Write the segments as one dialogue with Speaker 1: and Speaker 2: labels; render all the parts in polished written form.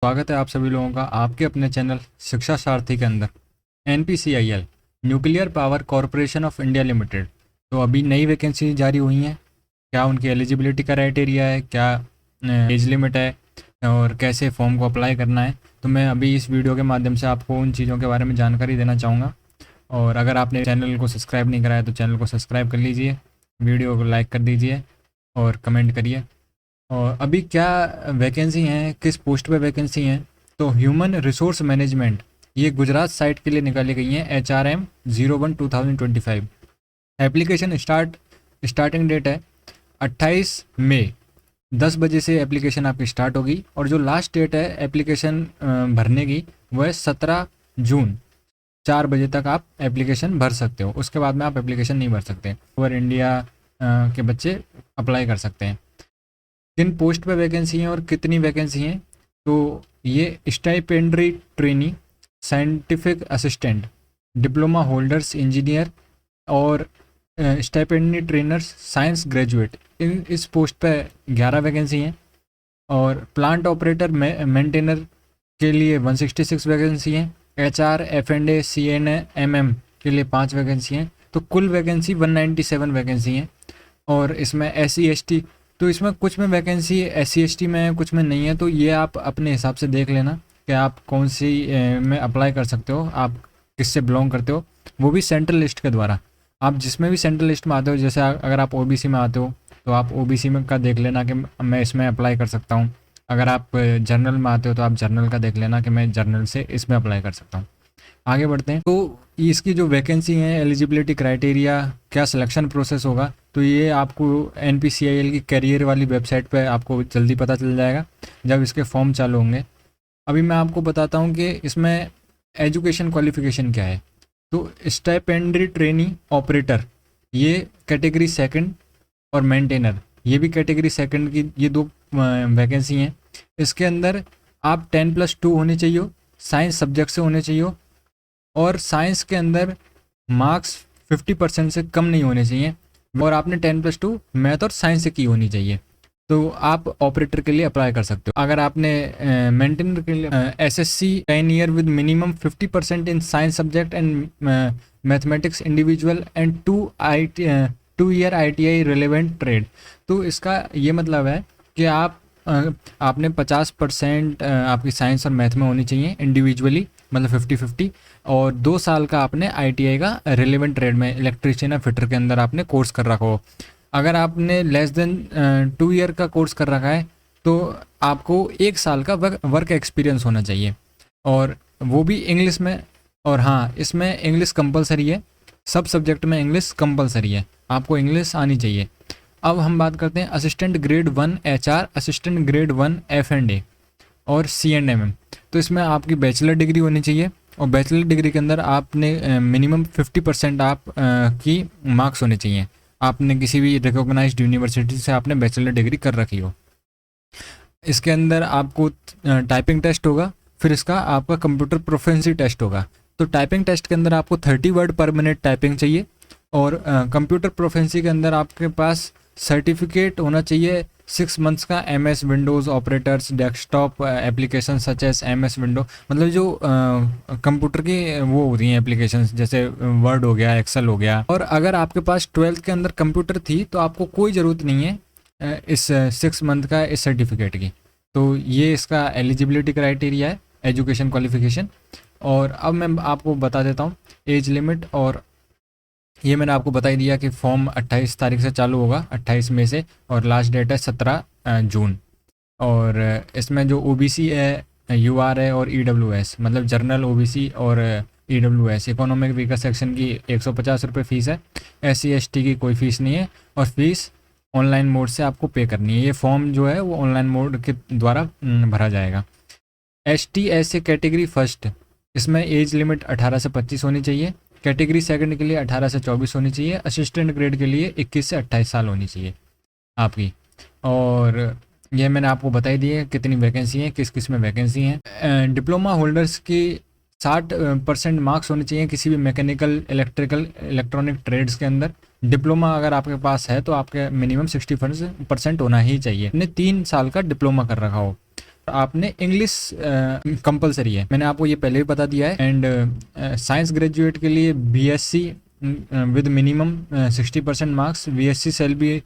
Speaker 1: स्वागत है आप सभी लोगों का आपके अपने चैनल शिक्षा सारथी के अंदर। NPCIL nuclear power corporation of India limited, तो अभी नई वैकेंसी जारी हुई हैं। क्या उनकी एलिजिबिलिटी क्राइटेरिया है, क्या एज लिमिट है और कैसे फॉर्म को अप्लाई करना है, तो मैं अभी इस वीडियो के माध्यम से आपको उन चीज़ों के बारे में जानकारी देना चाहूँगा। और अगर आपने चैनल को सब्सक्राइब नहीं कराया तो चैनल को सब्सक्राइब कर लीजिए, वीडियो को लाइक कर दीजिए और कमेंट करिए। और अभी क्या वैकेंसी हैं, किस पोस्ट पे वैकेंसी हैं, तो ह्यूमन रिसोर्स मैनेजमेंट, ये गुजरात साइट के लिए निकाली गई हैं। HRM 01/2025। एप्लीकेशन स्टार्टिंग डेट है 28 मई, 10 बजे से एप्लीकेशन आपकी स्टार्ट होगी। और जो लास्ट डेट है एप्लीकेशन भरने की वो है 17 जून, 4 बजे तक आप एप्लीकेशन भर सकते हो। उसके बाद में आप एप्लीकेशन नहीं भर सकते। ओवर इंडिया के बच्चे अप्लाई कर सकते हैं। किन पोस्ट पे वैकेंसी हैं और कितनी वैकेंसी हैं, तो ये stipendiary trainee, scientific assistant, diploma holders, engineer और स्टाइपेंडरी ट्रेनर्स, साइंस ग्रेजुएट, इस पोस्ट पे 11 वैकेंसी हैं। और प्लांट ऑपरेटर मेंटेनर के लिए 166 वैकेंसी हैं। HR, F&A, CNA, MM के लिए 5 वैकेंसी हैं। तो कुल वैकेंसी 197 वैकेंसी हैं। और इसमें SC ST, तो इसमें कुछ में वैकेंसी SC ST में है, कुछ में नहीं है। तो ये आप अपने हिसाब से देख लेना कि आप कौन सी में अप्लाई कर सकते हो, आप किससे बिलोंग करते हो, वो भी सेंट्रल लिस्ट के द्वारा। आप जिसमें भी सेंट्रल लिस्ट में आते हो, जैसे अगर आप OBC में आते हो तो आप OBC में का देख लेना कि मैं इसमें अप्लाई कर सकता हूँ। अगर आप जर्नल में आते हो तो आप जर्नल का देख लेना कि मैं जर्नल से इसमें अप्लाई कर सकता हूँ। आगे बढ़ते हैं। तो इसकी जो वैकेंसी है, एलिजिबिलिटी क्राइटेरिया, क्या सिलेक्शन प्रोसेस होगा, तो ये आपको NPCIL की करियर वाली वेबसाइट पे आपको जल्दी पता चल जाएगा जब इसके फॉर्म चालू होंगे। अभी मैं आपको बताता हूँ कि इसमें एजुकेशन क्वालिफिकेशन क्या है। तो स्टाइपेंडरी ट्रेनी ऑपरेटर, ये कैटेगरी सेकंड, और मेंटेनर, ये भी कैटेगरी सेकंड की, ये 2 वैकेंसी हैं। इसके अंदर आप 10+2 होने चाहिए, साइंस सब्जेक्ट से होने चाहिए, और साइंस के अंदर मार्क्स 50% से कम नहीं होने चाहिए, और आपने 10+2 मैथ और साइंस से की होनी चाहिए। तो आप ऑपरेटर के लिए अप्लाई कर सकते हो। अगर आपने मेंटेनर के लिए SSC 10 year with minimum 50% in science subject and mathematics individual and 2 year ITI relevant trade, तो इसका ये मतलब है कि आपने 50% आपकी साइंस और मैथ में होनी चाहिए इंडिविजुअली, मतलब 50-50, और 2 साल का आपने ITI का रिलेवेंट ट्रेड में इलेक्ट्रीशियन या फिटर के अंदर आपने कोर्स कर रखा हो। अगर आपने लेस देन 2 ईयर का कोर्स कर रखा है तो आपको 1 साल का वर्क एक्सपीरियंस होना चाहिए, और वो भी इंग्लिश में। और हाँ, इसमें इंग्लिश कंपलसरी है, सब सब्जेक्ट में इंग्लिश कंपलसरी है, आपको इंग्लिश आनी चाहिए। अब हम बात करते हैं assistant grade 1 HR, assistant grade 1 F&A और CNMM। तो इसमें आपकी बैचलर डिग्री होनी चाहिए, और बैचलर डिग्री के अंदर आपने मिनिमम 50% की मार्क्स होने चाहिए। आपने किसी भी रिकॉग्नाइज्ड यूनिवर्सिटी से आपने बैचलर डिग्री कर रखी हो। इसके अंदर आपको टाइपिंग टेस्ट होगा, फिर इसका आपका कंप्यूटर प्रोफिशिएंसी टेस्ट होगा। तो टाइपिंग टेस्ट के अंदर आपको 30 वर्ड पर मिनट टाइपिंग चाहिए, और कंप्यूटर प्रोफिशिएंसी के अंदर आपके पास सर्टिफिकेट होना चाहिए 6 मंथ्स का MS Windows operators, desktop application such as MS window, मतलब जो कंप्यूटर की वो होती हैं एप्लीकेशन, जैसे वर्ड हो गया, एक्सेल हो गया। और अगर आपके पास 12th के अंदर कंप्यूटर थी तो आपको कोई ज़रूरत नहीं है इस 6 मंथ का इस सर्टिफिकेट की। तो ये इसका एलिजिबिलिटी क्राइटेरिया है, एजुकेशन क्वालिफिकेशन। और अब मैं आपको बता देता हूँ एज लिमिट, और ये मैंने आपको बता ही दिया कि फॉर्म 28 तारीख से चालू होगा, 28 मई से, और लास्ट डेट है 17 जून। और इसमें जो OBC है, UR है और EWS, मतलब जनरल OBC और EWS, इकोनॉमिक वीकर सेक्शन की 150 रुपये फ़ीस है। SC ST की कोई फ़ीस नहीं है, और फीस ऑनलाइन मोड से आपको पे करनी है। ये फॉर्म जो है वो ऑनलाइन मोड के द्वारा भरा जाएगा। ST ऐसे कैटेगरी फर्स्ट, इसमें एज लिमिट 18 से 25 होनी चाहिए। कैटेगरी सेकंड के लिए 18 से 24 होनी चाहिए। असिस्टेंट ग्रेड के लिए 21 से 28 साल होनी चाहिए आपकी। और ये मैंने आपको बता ही दी है कितनी वैकेंसी हैं, किस किस में वैकेंसी हैं। डिप्लोमा होल्डर्स की 60% मार्क्स होने चाहिए किसी भी मैकेनिकल, इलेक्ट्रिकल, इलेक्ट्रॉनिक ट्रेड्स के अंदर। डिप्लोमा अगर आपके पास है तो आपके मिनिमम 60% होना ही चाहिए, ने 3 साल का डिप्लोमा कर रखा हो। आपने इंग्लिश कंपलसरी है, मैंने आपको ये पहले भी बता दिया है। एंड साइंस ग्रेजुएट के लिए BSc with minimum 60% marks, BSc सेल बी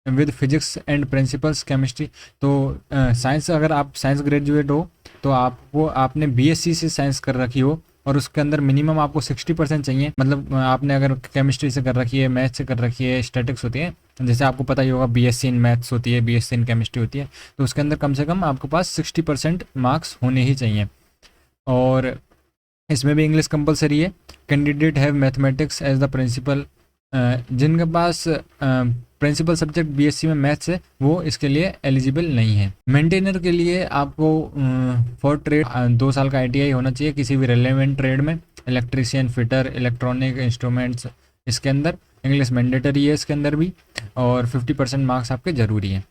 Speaker 1: with physics and principles chemistry. तो साइंस अगर आप साइंस ग्रेजुएट हो तो आपको आपने बीएससी से साइंस कर रखी हो और उसके अंदर मिनिमम आपको 60% चाहिए। मतलब आपने अगर केमिस्ट्री से कर रखी है, मैथ्स से कर रखी है, स्टैटिक्स होती है, जैसे आपको पता ही होगा बीएससी इन मैथ्स होती है, बीएससी इन केमिस्ट्री होती है, तो उसके अंदर कम से कम आपके पास 60% मार्क्स होने ही चाहिए। और इसमें भी इंग्लिश कंपलसरी है। Candidate have mathematics as the principal, जिनके पास प्रिंसिपल सब्जेक्ट बीएससी में मैथ्स है वो इसके लिए एलिजिबल नहीं है। मेंटेनर के लिए आपको फॉर ट्रेड 2 साल का आईटीआई होना चाहिए किसी भी रेलेवेंट ट्रेड में, इलेक्ट्रीशियन, फिटर, इलेक्ट्रॉनिक इंस्ट्रूमेंट्स, इसके अंदर इंग्लिश मैंडेटरी है इसके अंदर भी, और 50% मार्क्स आपके ज़रूरी हैं।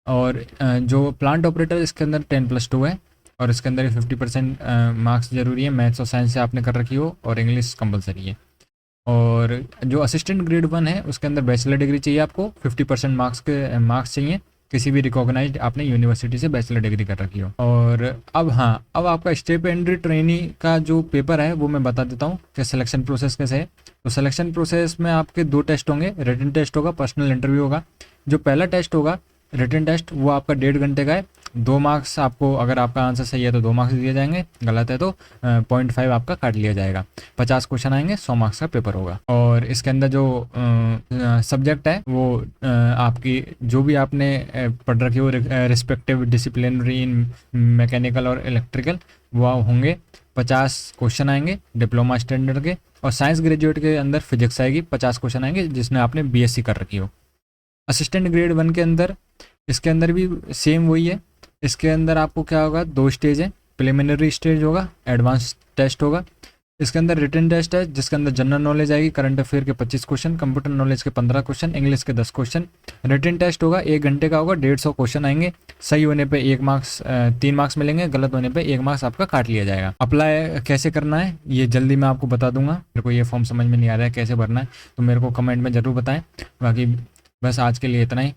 Speaker 1: और जो प्लांट ऑपरेटर इसके अंदर 10+2 है और इसके अंदर 50% मार्क्स ज़रूरी है, मैथ्स और साइंस से आपने कर रखी हो और इंग्लिश कंपलसरी है। और जो असिस्टेंट ग्रेड 1 है उसके अंदर बैचलर डिग्री चाहिए आपको, 50% मार्क्स चाहिए, किसी भी रिकॉग्नाइज्ड आपने यूनिवर्सिटी से बैचलर डिग्री कर रखी हो। और अब अब आपका स्टेपेंड्री ट्रेनी का जो पेपर है वो मैं बता देता हूँ कि सिलेक्शन प्रोसेस कैसे है। तो सिलेक्शन प्रोसेस में आपके 2 टेस्ट होंगे, रिटन टेस्ट होगा, पर्सनल इंटरव्यू होगा। जो पहला टेस्ट होगा रिटन टेस्ट वो आपका 1.5 घंटे का है, 2 मार्क्स आपको, अगर आपका आंसर सही है तो 2 मार्क्स दिए जाएंगे, गलत है तो 0.5 आपका काट लिया जाएगा। 50 क्वेश्चन आएंगे, 100 मार्क्स का पेपर होगा। और इसके अंदर जो सब्जेक्ट है वो आपकी जो भी आपने पढ़ रखी हो रिस्पेक्टिव डिसिप्लिनरी इन मैकेनिकल और इलेक्ट्रिकल वो होंगे। 50 क्वेश्चन आएंगे डिप्लोमा स्टैंडर्ड के। और साइंस ग्रेजुएट के अंदर फिजिक्स आएगी, 50 क्वेश्चन आएंगे जिसमें आपने बीएससी कर रखी हो। असिस्टेंट ग्रेड 1 के अंदर इसके अंदर भी सेम वही है। इसके अंदर आपको क्या होगा, 2 स्टेज है, प्रिलिमिनरी स्टेज होगा, एडवांस टेस्ट होगा। इसके अंदर रिटन टेस्ट है जिसके अंदर जनरल नॉलेज आएगी, करंट अफेयर के 25 क्वेश्चन, कंप्यूटर नॉलेज के 15 क्वेश्चन, इंग्लिश के 10 क्वेश्चन। रिटन टेस्ट होगा 1 घंटे का होगा, 150 क्वेश्चन आएंगे, सही होने पे 3 मार्क्स मिलेंगे, गलत होने पे 1 मार्क्स आपका काट लिया जाएगा। अप्लाई कैसे करना है ये जल्दी मैं आपको बता दूंगा। मेरे को ये फॉर्म समझ में नहीं आ रहा है कैसे भरना है तो मेरे को कमेंट में ज़रूर बताएं। बाकी बस आज के लिए इतना ही।